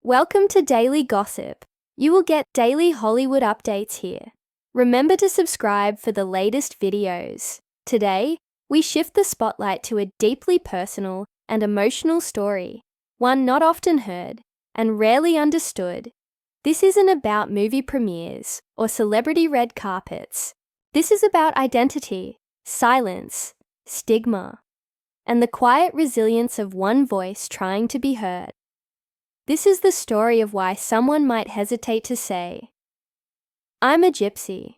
Welcome to Daily Gossip. You will get daily Hollywood updates here. Remember to subscribe for the latest videos. Today, we shift the spotlight to a deeply personal and emotional story, one not often heard and rarely understood. This isn't about movie premieres or celebrity red carpets. This is about identity, silence, stigma, and the quiet resilience of one voice trying to be heard. This is the story of why someone might hesitate to say, "I'm a gypsy."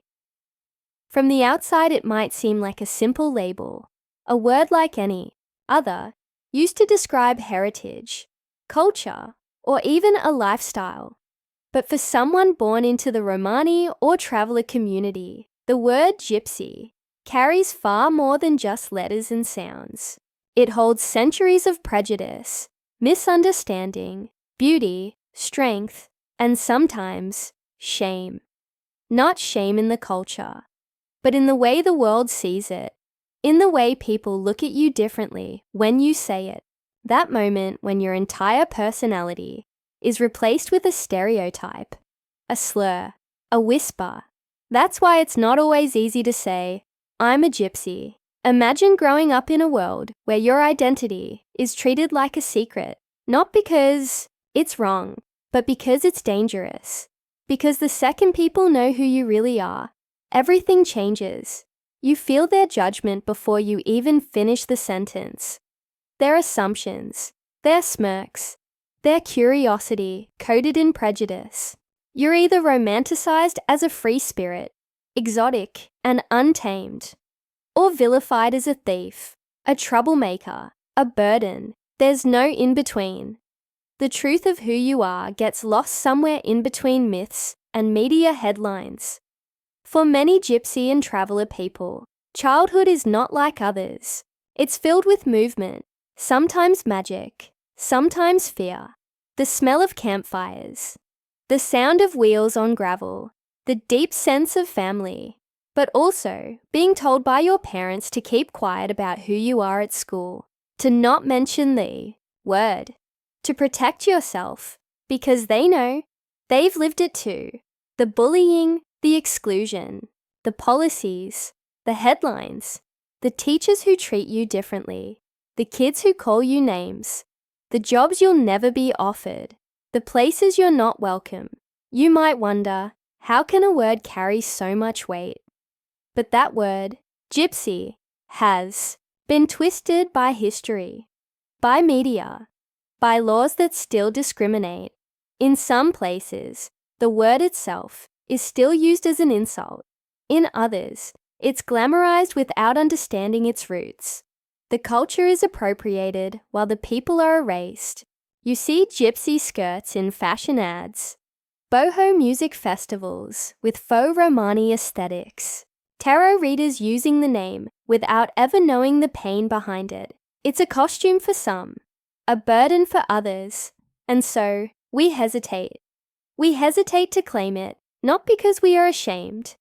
From the outside, it might seem like a simple label, a word like any other, used to describe heritage, culture, or even a lifestyle. But for someone born into the Romani or Traveller community, the word gypsy carries far more than just letters and sounds. It holds centuries of prejudice, misunderstanding, beauty, strength, and sometimes shame. Not shame in the culture, but in the way the world sees it, in the way people look at you differently when you say it. That moment when your entire personality is replaced with a stereotype, a slur, a whisper. That's why it's not always easy to say, "I'm a gypsy." Imagine growing up in a world where your identity is treated like a secret, not because it's wrong, but because it's dangerous. Because the second people know who you really are, everything changes. You feel their judgment before you even finish the sentence. Their assumptions, their smirks, their curiosity coded in prejudice. You're either romanticized as a free spirit, exotic and untamed, or vilified as a thief, a troublemaker, a burden. There's no in-between. The truth of who you are gets lost somewhere in between myths and media headlines. For many Gypsy and Traveller people, childhood is not like others. It's filled with movement, sometimes magic, sometimes fear, the smell of campfires, the sound of wheels on gravel, the deep sense of family, but also being told by your parents to keep quiet about who you are at school, to not mention the word, to protect yourself, because they know they've lived it too. The bullying, the exclusion, the policies, the headlines, the teachers who treat you differently, the kids who call you names, the jobs you'll never be offered, the places you're not welcome. You might wonder, how can a word carry so much weight? But that word, gypsy, has been twisted by history, by media, by laws that still discriminate. In some places, the word itself is still used as an insult. In others, it's glamorized without understanding its roots. The culture is appropriated while the people are erased. You see gypsy skirts in fashion ads, boho music festivals with faux Romani aesthetics, tarot readers using the name without ever knowing the pain behind it. It's a costume for some, a burden for others, and so we hesitate. We hesitate to claim it, not because we are ashamed,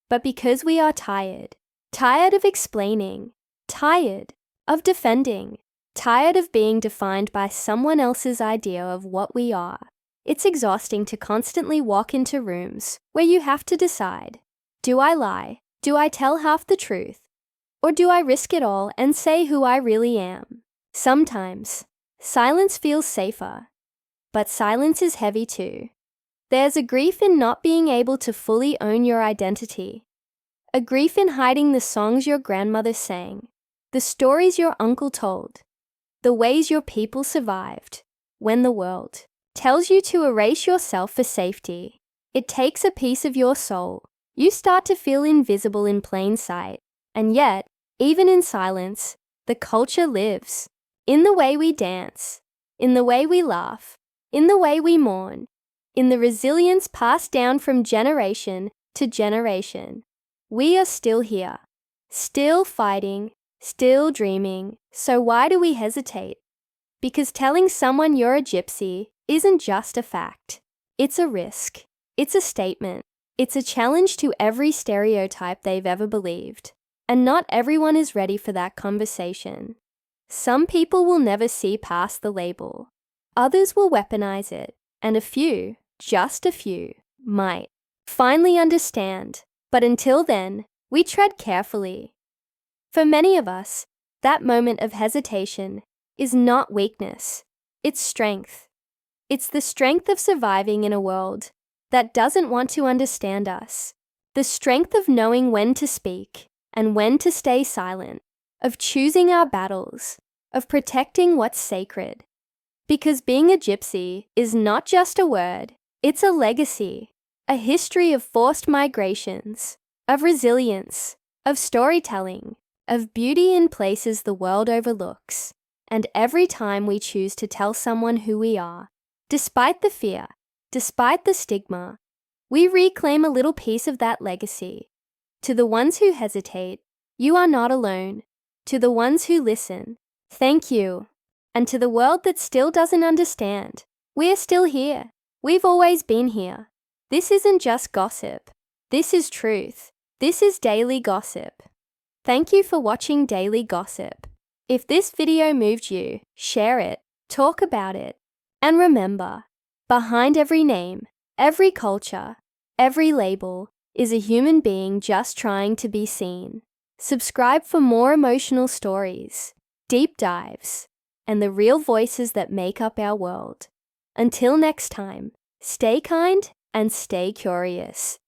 but because we are tired. Tired of explaining, tired of defending, tired of being defined by someone else's idea of what we are. It's exhausting to constantly walk into rooms where you have to decide, do I lie? Do I tell half the truth? Or do I risk it all and say who I really am? Sometimes, silence feels safer, but silence is heavy too. There's a grief in not being able to fully own your identity, a grief in hiding the songs your grandmother sang, the stories your uncle told, the ways your people survived. When the world tells you to erase yourself for safety, it takes a piece of your soul. You start to feel invisible in plain sight, and yet, even in silence, the culture lives. In the way we dance, in the way we laugh, in the way we mourn, in the resilience passed down from generation to generation. We are still here, still fighting, still dreaming. So why do we hesitate? Because telling someone you're a gypsy isn't just a fact. It's a risk. It's a statement. It's a challenge to every stereotype they've ever believed. And not everyone is ready for that conversation. Some people will never see past the label. Others will weaponize it, and a few, just a few, might finally understand. But until then, we tread carefully. For many of us, that moment of hesitation is not weakness, it's strength. It's the strength of surviving in a world that doesn't want to understand us, the strength of knowing when to speak and when to stay silent, of choosing our battles, of protecting what's sacred. Because being a gypsy is not just a word, it's a legacy, a history of forced migrations, of resilience, of storytelling, of beauty in places the world overlooks. And every time we choose to tell someone who we are, despite the fear, despite the stigma, we reclaim a little piece of that legacy. To the ones who hesitate, you are not alone. To the ones who listen, thank you. And to the world that still doesn't understand, we're still here. We've always been here. This isn't just gossip. This is truth. This is daily gossip. Thank you for watching Daily Gossip. If this video moved you, share it, talk about it. And remember, behind every name, every culture, every label is a human being just trying to be seen. Subscribe for more emotional stories, deep dives, and the real voices that make up our world. Until next time, stay kind and stay curious.